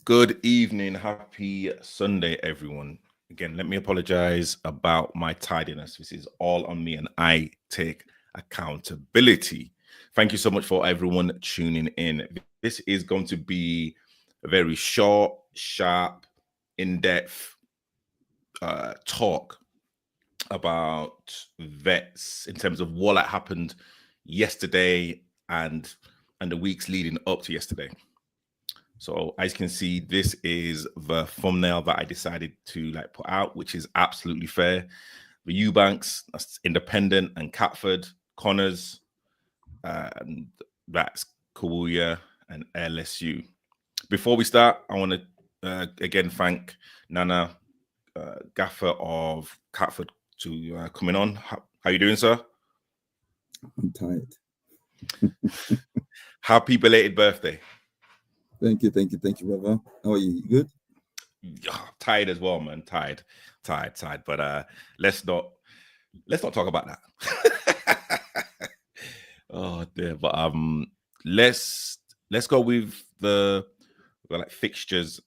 Good evening. Happy Sunday, everyone. Again, let me apologize about my tardiness. This is all on me and I take accountability. Thank you so much for everyone tuning in. This is going to be a very short, sharp, in depth talk about vets in terms of what happened yesterday and the weeks leading up to yesterday. So as you can see, this is the thumbnail that I decided to put out, which is absolutely fair. The Eubanks, that's Independent and Catford, Connors, and that's Kawuya and LSU. Before we start, I want to again thank Nana Gaffer of Catford to coming on. How you doing, sir? I'm tired. Happy belated birthday. Thank you, brother. How are you? You good? Yeah, tired as well, man. Tired. But let's not talk about that. Oh dear. But let's go with the fixtures.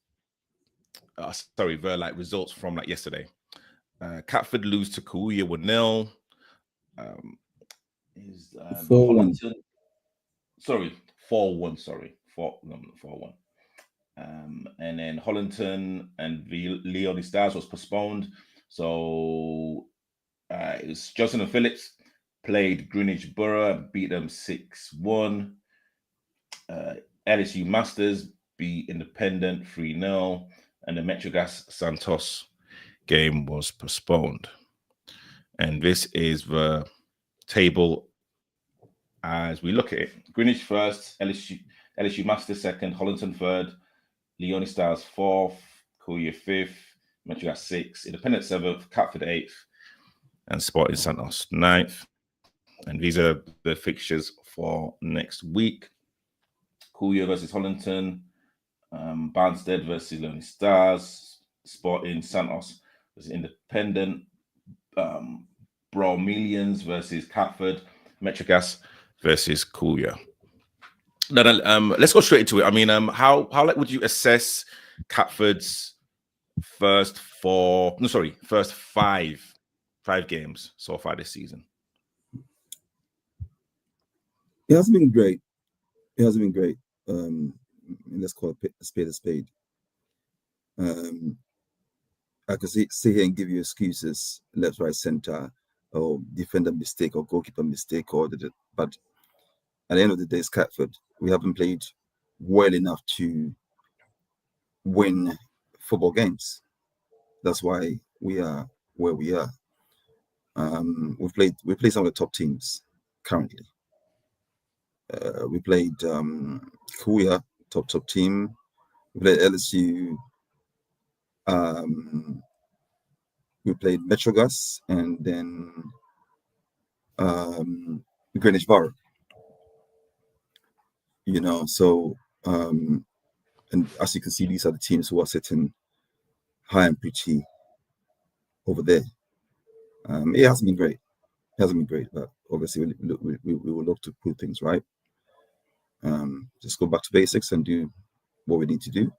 The results from yesterday. Catford lose to Kawuya 1-0. Is 4-1. Sorry, 4-1. Sorry, 4-1. And then Hollington and the Leone Stars was postponed. So it was Johnson and Phillips played Greenwich Borough and beat them 6-1. LSU Masters beat Independent 3-0. And the Metrogas Santos game was postponed. And this is the table as we look at it. Greenwich first, LSU Masters second, Hollington third, Leone Stars fourth, Kawuya fifth, Metrogas sixth, Independent seventh, Catford eighth, and Sporting Santos ninth. And these are the fixtures for next week. Kawuya versus Hollington, Barnstead versus Leone Stars, Sporting Santos versus Independent, Bromelians versus Catford, Metrogas versus Kawuya. No, let's go straight into it. I mean, how would you assess Catford's first five games so far this season? It hasn't been great. Let's call it a spade a spade. I could sit here and give you excuses, left, right, center, or defender mistake, or goalkeeper mistake, but at the end of the day, it's Catford. We haven't played well enough to win football games. That's why we are where we are. We played some of the top teams currently. We played Kawuya, top team. We played LSU. We played Metrogas, and then Greenwich Borough. And as you can see, these are the teams who are sitting high and pretty over there. It hasn't been great, but obviously we will look to put things right. Just go back to basics and do what we need to do.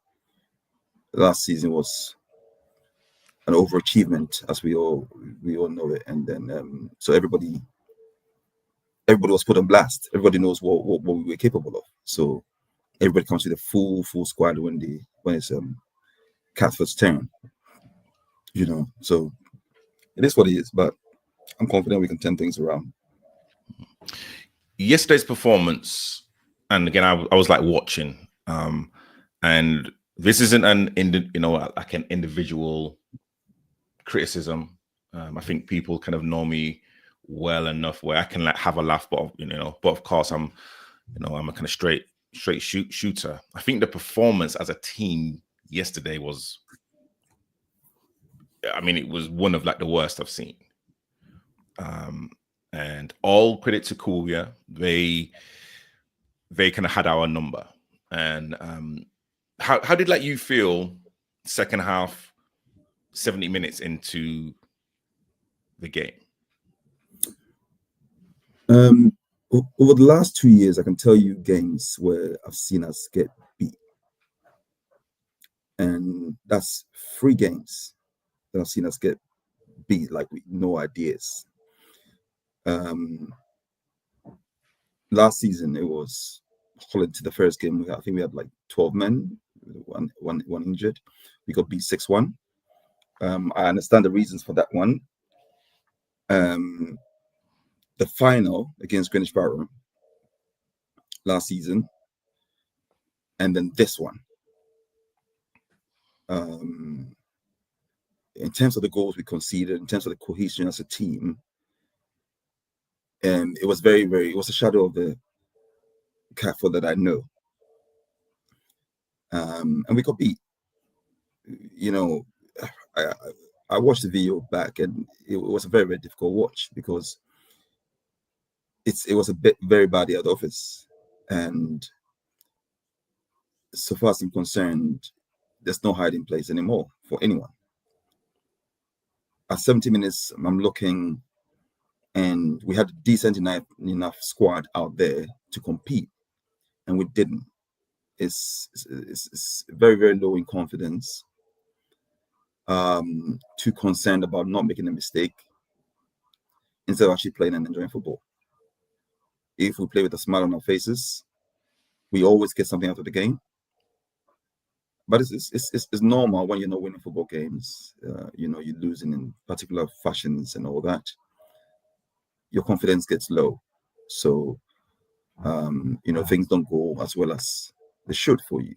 Last season was an overachievement, as we all know it, and then so everybody was put on blast. Everybody knows what we were capable of. So everybody comes with a full squad when it's Catford's turn. So it is what it is, but I'm confident we can turn things around. Yesterday's performance, and again, I was watching, and this isn't an individual criticism. I think people kind of know me well enough where I can have a laugh, but of course I'm a kind of straight shooter. I think the performance as a team yesterday was, it was one of the worst I've seen. And all credit to Kawuya, they kind of had our number. And how did you feel second half, 70 minutes into the game? Over the last 2 years, I can tell you games where I've seen us get beat. And that's 3 games that I've seen us get beat like with no ideas. Last season it was Holland to the first game. I think we had like 12 men, one injured. We got beat 6-1. I understand the reasons for that one. The final against Greenwich Barrow last season, and then this one. In terms of the goals we conceded, in terms of the cohesion as a team, and it was it was a shadow of the Catford that I know. And we got beat. You know, I watched the video back, and it was a very, very difficult watch because it was a bit very bad at the office. And so far as I'm concerned, there's no hiding place anymore for anyone. At 70 minutes, I'm looking, and we had a decent enough squad out there to compete, and we didn't. It's very, very low in confidence. Too concerned about not making a mistake instead of actually playing and enjoying football. If we play with a smile on our faces, we always get something out of the game. But it's normal when you're not winning football games. You're losing in particular fashions and all that. Your confidence gets low, so things don't go as well as they should for you.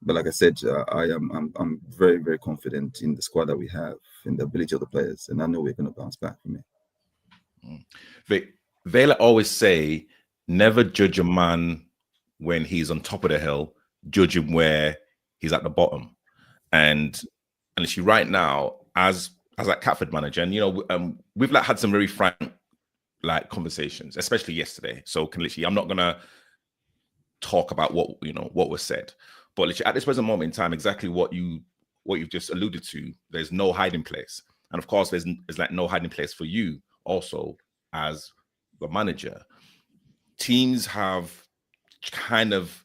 But like I said, I'm very, very confident in the squad that we have, in the ability of the players, and I know we're going to bounce back from it. Vela always say, never judge a man when he's on top of the hill, judge him where he's at the bottom. And literally right now, as that Catford manager, and we've had some very frank conversations, especially yesterday. So I'm not gonna talk about what was said, but literally at this present moment in time, exactly what you've just alluded to. There's no hiding place, and of course, there's no hiding place for you also as the manager. Teams have kind of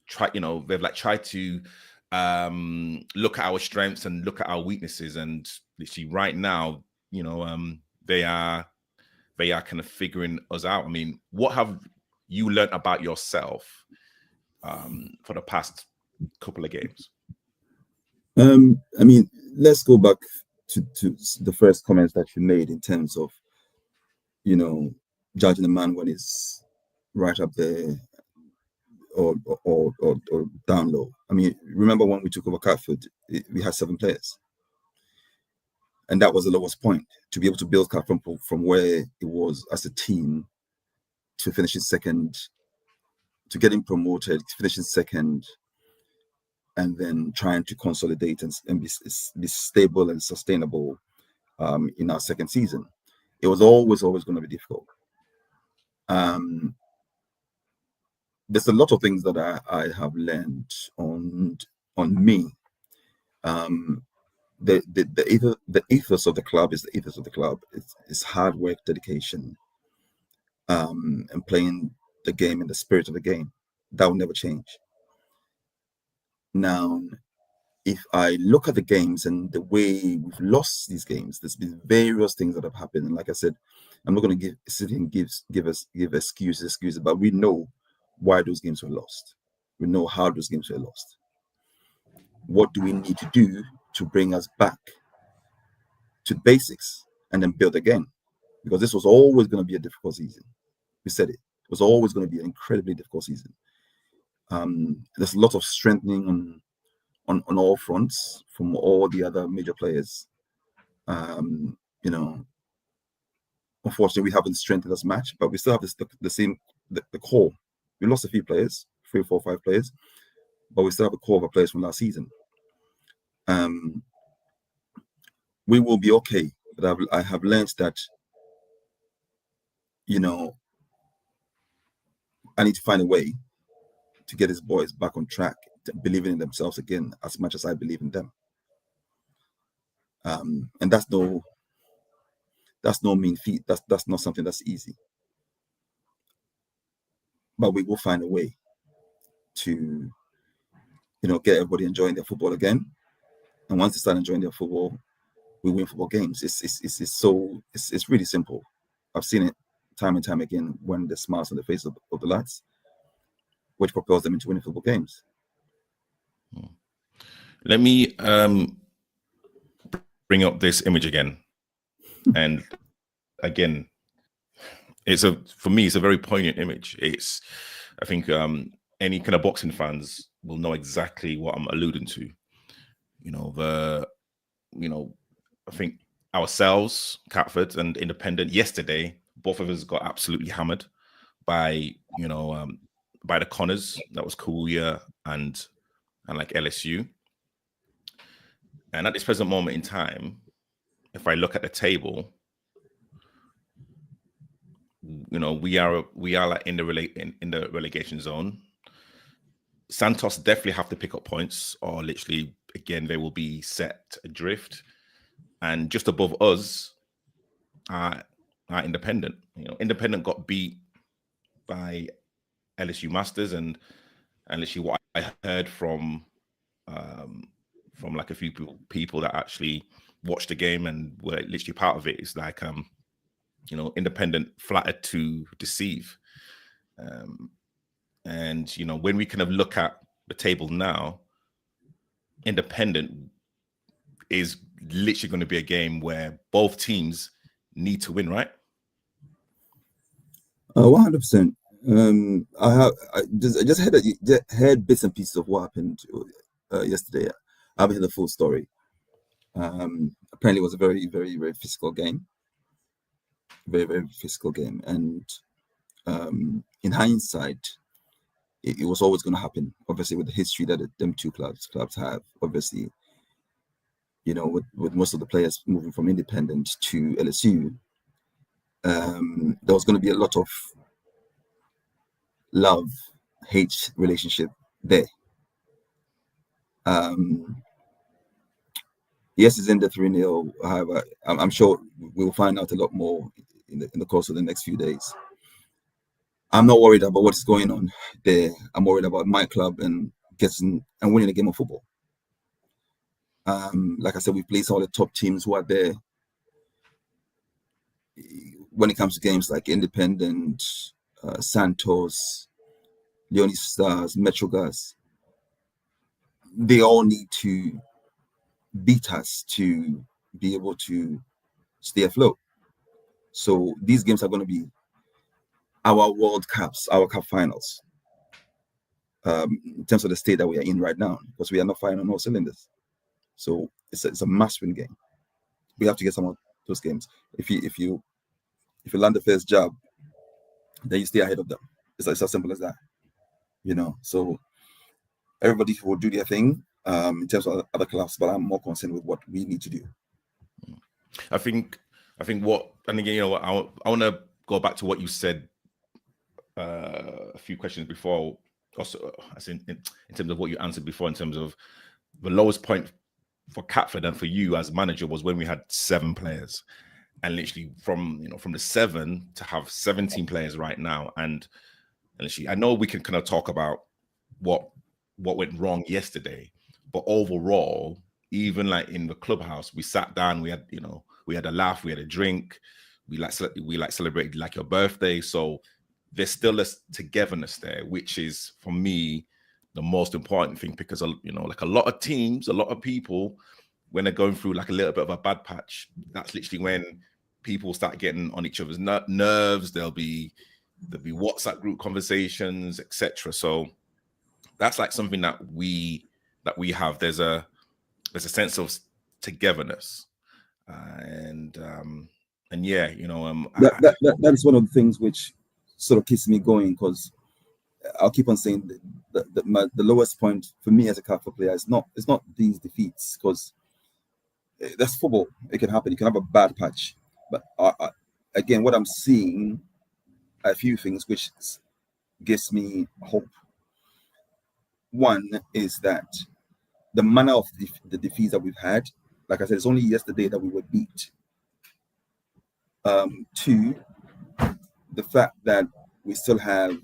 tried, they've tried to look at our strengths and look at our weaknesses, and literally right now, they are kind of figuring us out. I mean, what have you learned about yourself for the past couple of games? I mean, let's go back to the first comments that you made in terms of, judging a man when he's right up there or down low. I mean, remember when we took over Catford, we had 7 players. And that was the lowest point, to be able to build Catford from where it was as a team to finishing second, to getting promoted, finishing second, and then trying to consolidate and be stable and sustainable in our second season. It was always going to be difficult. There's a lot of things that I have learned on me. The ethos of the club is the ethos of the club. It's hard work, dedication, and playing the game in the spirit of the game. That will never change. Now, if I look at the games and the way we've lost these games, there's been various things that have happened. And like I said, I'm not going to give excuses, but we know why those games were lost. We know how those games were lost. What do we need to do to bring us back to basics and then build again? Because this was always going to be a difficult season. We said it was always going to be an incredibly difficult season. There's a lot of strengthening on all fronts from all the other major players. Unfortunately, we haven't strengthened as much, but we still have the same core. We lost a few players, 3, 4, 5 players, but we still have a core of our players from last season. We will be okay, but I have learned that, I need to find a way to get his boys back on track, believing in themselves again as much as I believe in them. And that's no mean feat. That's not something that's easy. But we will find a way to get everybody enjoying their football again. And once they start enjoying their football, we win football games. It's really simple. I've seen it time and time again when the smiles on the face of the lads, which propels them into winning football games. Let me bring up this image again. And again, for me, it's a very poignant image. I think any kind of boxing fans will know exactly what I'm alluding to. I think ourselves, Catford and Independent, yesterday, both of us got absolutely hammered by the Connors. That was Kouya and like LSU. And at this present moment in time, if I look at the table, we are like in the relegation zone. Santos definitely have to pick up points, or literally again they will be set adrift. And just above us are Independent. Independent got beat by LSU Masters, and literally what I heard from like a few people that actually watched the game and were literally part of it is like Independent flattered to deceive. And when we kind of look at the table now, Independent is literally going to be a game where both teams need to win, right? 100%. I just heard bits and pieces of what happened yesterday. I haven't heard the full story. Apparently, it was a very, very, very physical game. Very, very physical game. And in hindsight, it was always going to happen. Obviously, with the history that them two clubs have, obviously, with most of the players moving from Independent to LSU, there was going to be a lot of love-hate relationship there. Yes, it's in the 3-0. However, I'm sure we'll find out a lot more in the course of the next few days. I'm not worried about what's going on there. I'm worried about my club and winning a game of football. Like I said, we place all the top teams who are there. When it comes to games like Independent, Santos, Leonie Stars, Metrogas, they all need to beat us to be able to stay afloat. So these games are going to be our World Cups, our Cup finals, in terms of the state that we are in right now, because we are not firing on all cylinders. So it's a must-win game. We have to get some of those games. If you land the first job, then you stay ahead of them. It's as simple as that. So everybody will do their thing in terms of other clubs, but I'm more concerned with what we need to do. I think what, and again, I want to go back to what you said a few questions before, also as in terms of what you answered before, in terms of the lowest point for Catford and for you as manager was when we had 7 players, and literally from the 7 to have 17 players right now, and literally I know we can kind of talk about what went wrong yesterday, but overall, even like in the clubhouse, we sat down, we had a laugh, we had a drink, we celebrated like your birthday. So there's still a togetherness there, which is for me the most important thing, because like a lot of teams, a lot of people, when they're going through like a little bit of a bad patch, that's literally when people start getting on each other's nerves. There'll be WhatsApp group conversations, etc. So that's like something that we have. There's a sense of togetherness, and yeah, that is one of the things which sort of keeps me going, because I'll keep on saying the lowest point for me as a Catford player is not these defeats, because that's football. It can happen. You can have a bad patch, but again, what I'm seeing, a few things which gives me hope. One is that the manner of the defeats that we've had, like I said, it's only yesterday that we were beat. 2, the fact that we still have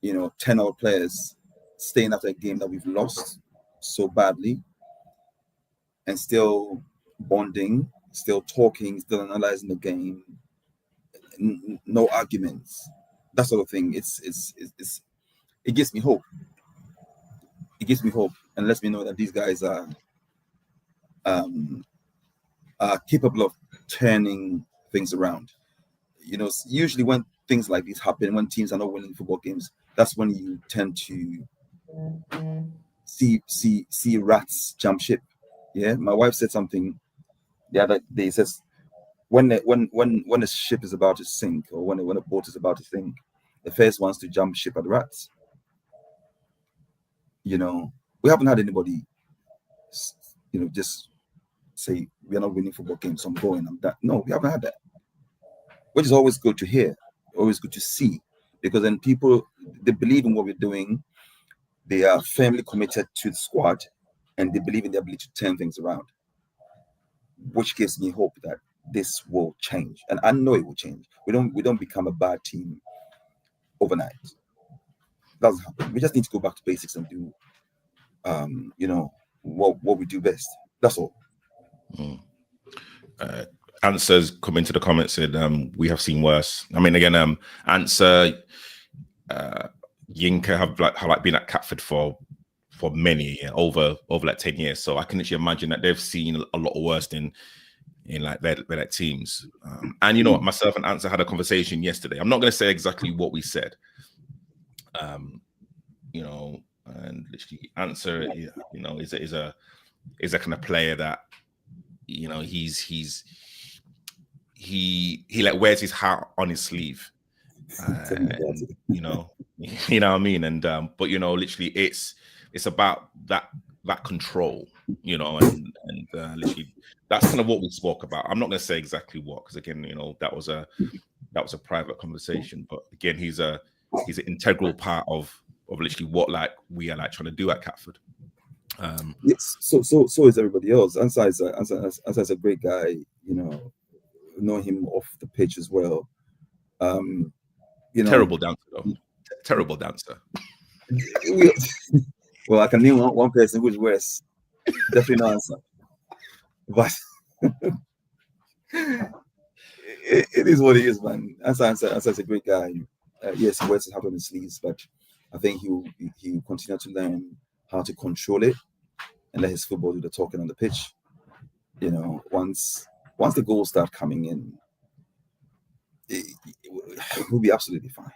10 odd players staying after a game that we've lost so badly and still bonding, still talking, still analyzing the game, no arguments, that sort of thing. It gives me hope. It gives me hope and lets me know that these guys are capable of turning things around. Usually when things like this happen, when teams are not winning football games, that's when you tend to see rats jump ship. Yeah, my wife said something the other day. Says when a ship is about to sink, or when a boat is about to sink, the first ones to jump ship are the rats. We haven't had anybody, just say we are not winning football games, so I'm going. I'm that. No, we haven't had that, which is always good to hear, always good to see, because then people, they believe in what we're doing. They are firmly committed to the squad, and they believe in the ability to turn things around, which gives me hope that this will change, and I know it will change. We don't become a bad team overnight. Doesn't happen. We just need to go back to basics and do, what we do best. That's all. Answers come into the comments said we have seen worse. I mean, again, Answer, Yinka have been at Catford for many over like 10 years. So I can actually imagine that they've seen a lot worse in like their teams. And myself and Answer had a conversation yesterday. I'm not going to say exactly what we said. And literally Answer, is a kind of player that, he like wears his heart on his sleeve. You know what I mean? And but literally it's about that control, and literally that's kind of what we spoke about. I'm not going to say exactly what, because again, that was a private conversation, but again, he's an integral part of literally what like we are like trying to do at Catford. Yes, so is everybody else. Ansar is a great guy, know him off the pitch as well. Terrible dancer though. Terrible dancer. Well, I can name one person who's worse. Definitely not Ansar. But it is what it is, man. Ansar's a great guy. Yes, he wears his heart on his sleeves, but I think he will continue to learn how to control it and let his football do the talking on the pitch. Once the goals start coming in, we'll be absolutely fine.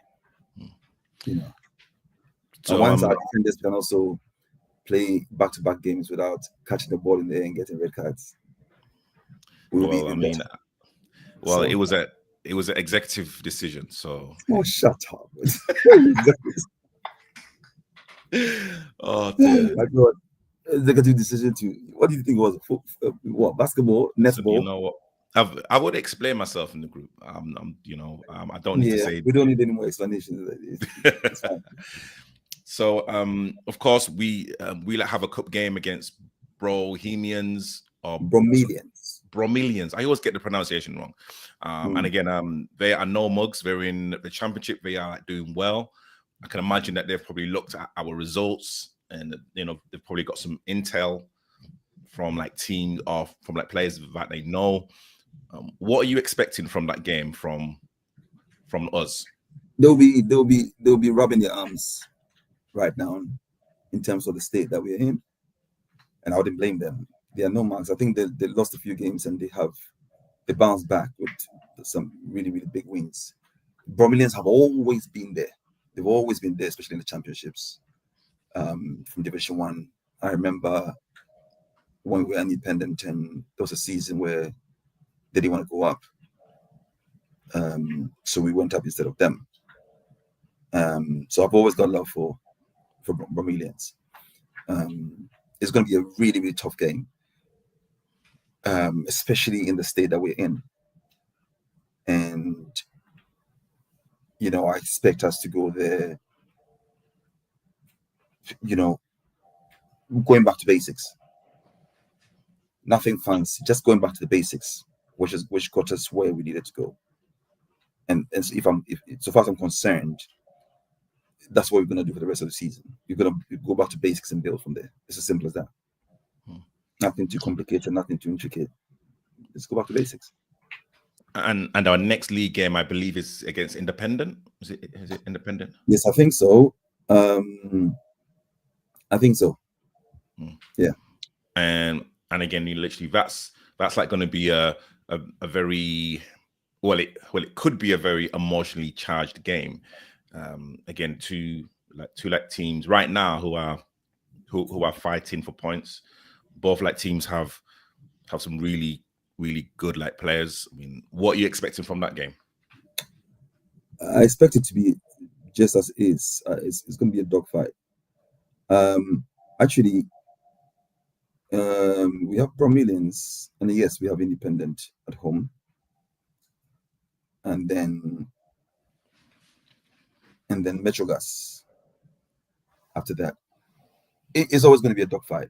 So and once our defenders can also play back-to-back games without catching the ball in the air and getting red cards, it was an executive decision. So shut up. Oh dear. My God. Executive decision to, what do you think it was? What, basketball, netball? You know what? I would explain myself in the group. I don't need to say. We don't need any more explanations. It's fine. So, of course, we have a cup game against Bromelians. I always get the pronunciation wrong. And again, they are no mugs. They're in the championship. They are doing well. I can imagine that they've probably looked at our results, and they've probably got some intel from like teams or from like players that they know. What are you expecting from that game from us? They'll be rubbing their arms right now in terms of the state that we're in, and I wouldn't blame them. They are no mugs. I think they lost a few games and they bounced back with some really, really big wins. Bromelians have always been there. They've always been there, especially in the championships. From Division 1. I remember when we were independent and there was a season where they didn't want to go up. So we went up instead of them. So I've always got love for Bromelians. It's going to be a really, really tough game, especially in the state that we're in. And, I expect us to go there, going back to basics. Nothing fancy, just going back to the basics, which got us where we needed to go. And so so far as I'm concerned, that's what we're going to do for the rest of the season. We're going to go back to basics and build from there. It's as simple as that. Nothing too complicated, nothing too intricate. Let's go back to basics. And our next league game, I believe, is against Independent. Is it Independent? Yes, I think so. I think so. Yeah. And again, you literally that's like going to be a very it could be a very emotionally charged game. Again, two teams right now who are fighting for points. Both teams have some really good players. I mean, what are you expecting from that game? I expect it to be just as it is. It's going to be a dogfight. Actually, we have Bromelians, and yes, we have Independent at home, and then Metrogas. After that, it's always going to be a dogfight.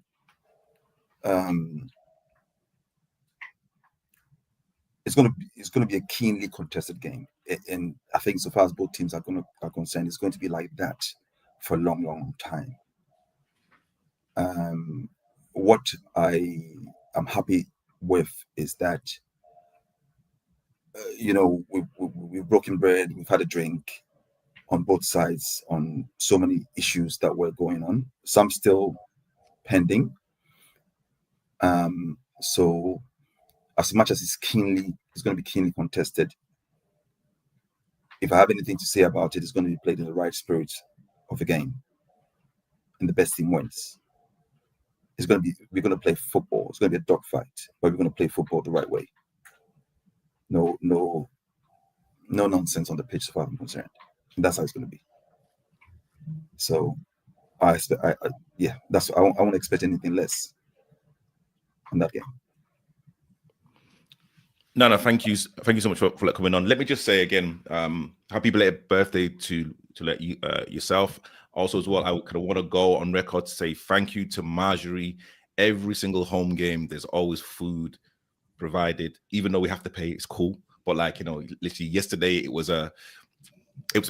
It's going to be a keenly contested game, and I think so far as both teams are concerned, it's going to be like that for a long time. What I am happy with is that we've broken bread, we've had a drink on both sides on so many issues that were going on, some still pending. So as much as it's going to be keenly contested, if I have anything to say about it, it's going to be played in the right spirit of the game, and the best team wins. We're going to play football. It's going to be a dogfight, but we're going to play football the right way. No nonsense on the pitch, so far I'm concerned. And that's how it's going to be. So I won't expect anything less on that game. No, thank you so much for coming on. Let me just say again, happy belated birthday to you yourself. Also, as well, I kind of want to go on record to say thank you to Marjorie. Every single home game, there's always food provided, even though we have to pay. It's cool, but literally yesterday it was a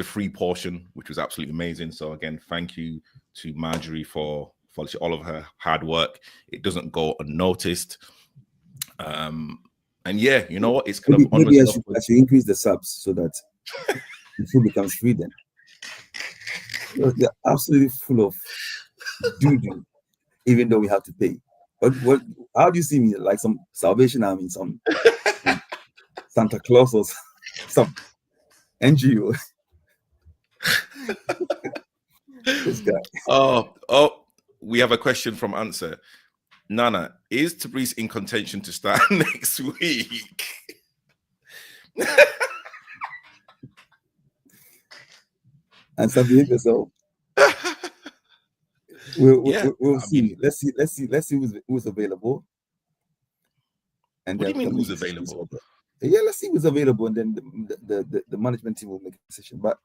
free portion, which was absolutely amazing. So again, thank you to Marjorie for all of her hard work. It doesn't go unnoticed. And yeah, you know what? It's kind of maybe I should increase the subs so that the food becomes free then. They're absolutely full of doo-doo, even though we have to pay. But how do you see me? Like some Salvation Army, some Santa Claus or some NGO? This guy. Oh, we have a question from Answer. Nana, is Tabriz in contention to start next week? And behave yourself. We'll see. Let's see who's available. And what do you mean who's available? Yeah, let's see who's available, and then the management team will make a decision. But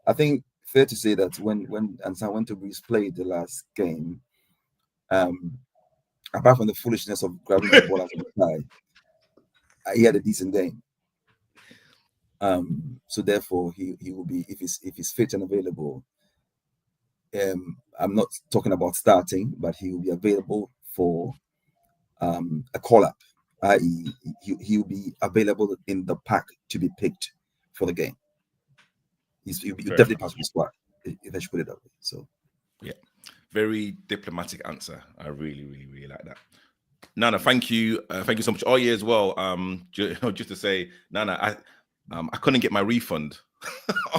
I think fair to say that when Tabriz played the last game, apart from the foolishness of grabbing the ball out of the sky, he had a decent game. So therefore, he will be, if he's fit and available. I'm not talking about starting, but he will be available for a call-up, i.e., he will be available in the pack to be picked for the game. He'll definitely pass the squad, if I should put it that way. So, yeah, very diplomatic answer. I really like that. Nana, thank you so much. Oh yeah, as well. Just to say, Nana, I couldn't get my refund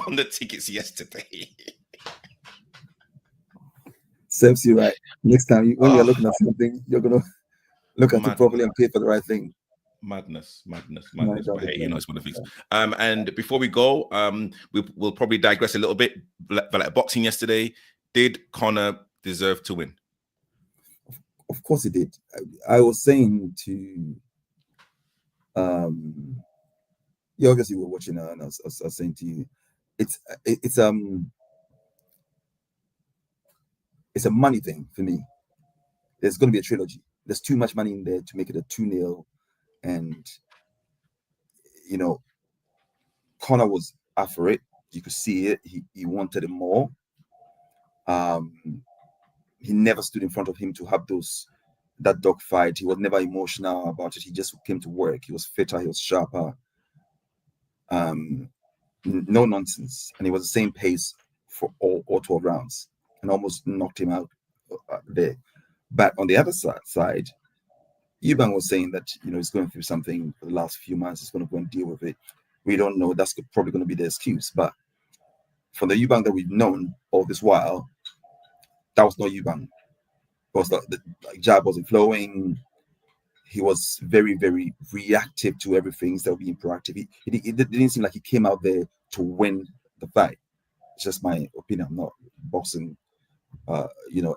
on the tickets yesterday. Serves you right. Next time when you're looking at something, you're gonna look at it properly and pay for the right thing. Madness. But hey, it's one of the things. And before we go, we'll probably digress a little bit. Like boxing yesterday, did Conor deserve to win? Of course he did. I was saying to you obviously were watching and I was saying to you, it's a money thing for me. There's going to be a trilogy. There's too much money in there to make it a 2-0, and Conor was after it. You could see it. He wanted it more. He never stood in front of him to have that dogfight. He was never emotional about it. He just came to work. He was fitter. He was sharper. No nonsense, and it was the same pace for all 12 rounds, and almost knocked him out there. But on the other side, Eubank was saying that he's going through something for the last few months. He's going to go and deal with it. We don't know. That's probably going to be the excuse. But from the Eubank that we've known all this while, that was not Eubank. Because the jab wasn't flowing. He was very, very reactive to everything instead of being proactive. It didn't seem like he came out there to win the fight. It's just my opinion. I'm not boxing,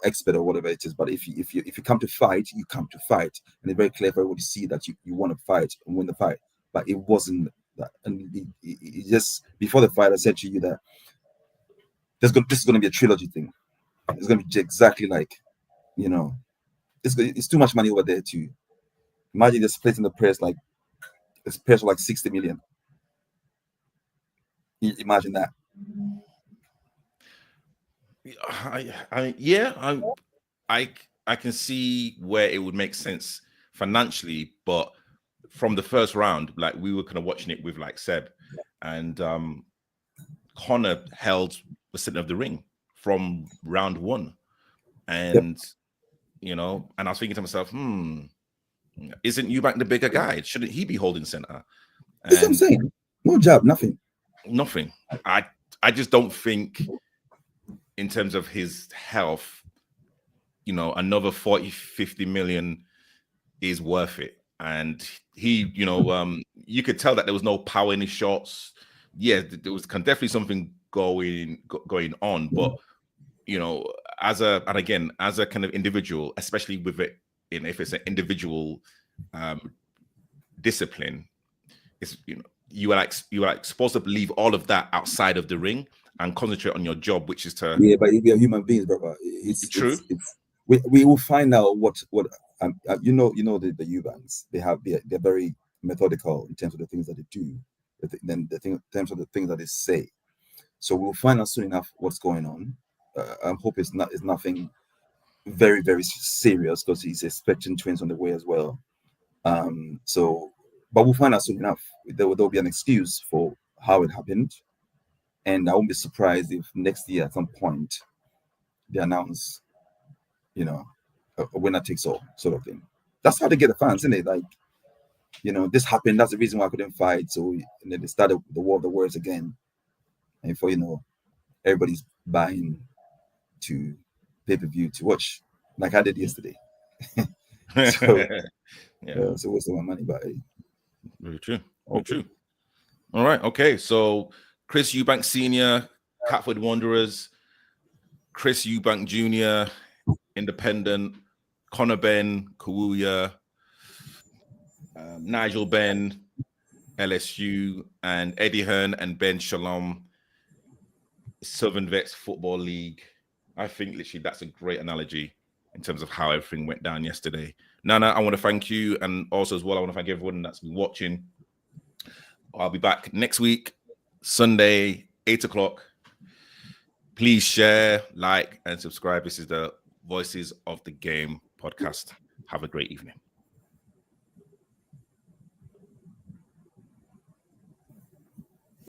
expert or whatever it is. But if you come to fight, you come to fight, and it's very clear for everybody to see that you want to fight and win the fight. But it wasn't that. And it just before the fight, I said to you that this is going to be a trilogy thing. It's going to be exactly like, it's too much money over there to imagine they're splitting the press like it's press like 60 million. Imagine that. I can see where it would make sense financially, but from the first round, like we were kind of watching it with like Seb, and Conor held the center of the ring from round one, and and I was thinking to myself, isn't Eubank the bigger guy? Shouldn't he be holding center? That's what I'm saying. No jab, nothing. I just don't think, in terms of his health, another 40-50 million is worth it. And he, you could tell that there was no power in his shots. Yeah, there was definitely something going on, but as a kind of individual, especially with it, if it's an individual discipline, it's you are like supposed to leave all of that outside of the ring and concentrate on your job, which is to but we are human beings, brother. It's true. We will find out what the Eubanks, they're very methodical in terms of the things that they do, in terms of the things that they say. So we'll find out soon enough what's going on. I hope it's nothing very, very serious, because he's expecting twins on the way as well. But we'll find out soon enough. There'll be an excuse for how it happened, and I won't be surprised if next year at some point they announce, a winner takes all sort of thing. That's how they get the fans, isn't it? Like, this happened. That's the reason why I couldn't fight. So and then they started the war of the words again, and before everybody's buying to pay-per-view to watch, like I did yesterday. So it's a waste of my money, but very true. Very true. All right. Okay. So Chris Eubank Sr., Catford Wanderers, Chris Eubank Jr., Independent, Conor Benn, Kawuya, Nigel Benn, LSU, and Eddie Hearn and Ben Shalom, Southern Vets Football League. I think literally that's a great analogy in terms of how everything went down yesterday. Nana, I want to thank you, and also as well, I want to thank everyone that's been watching. I'll be back next week, Sunday, 8 o'clock. Please share, like, and subscribe. This is the Voices of the Game podcast. Have a great evening.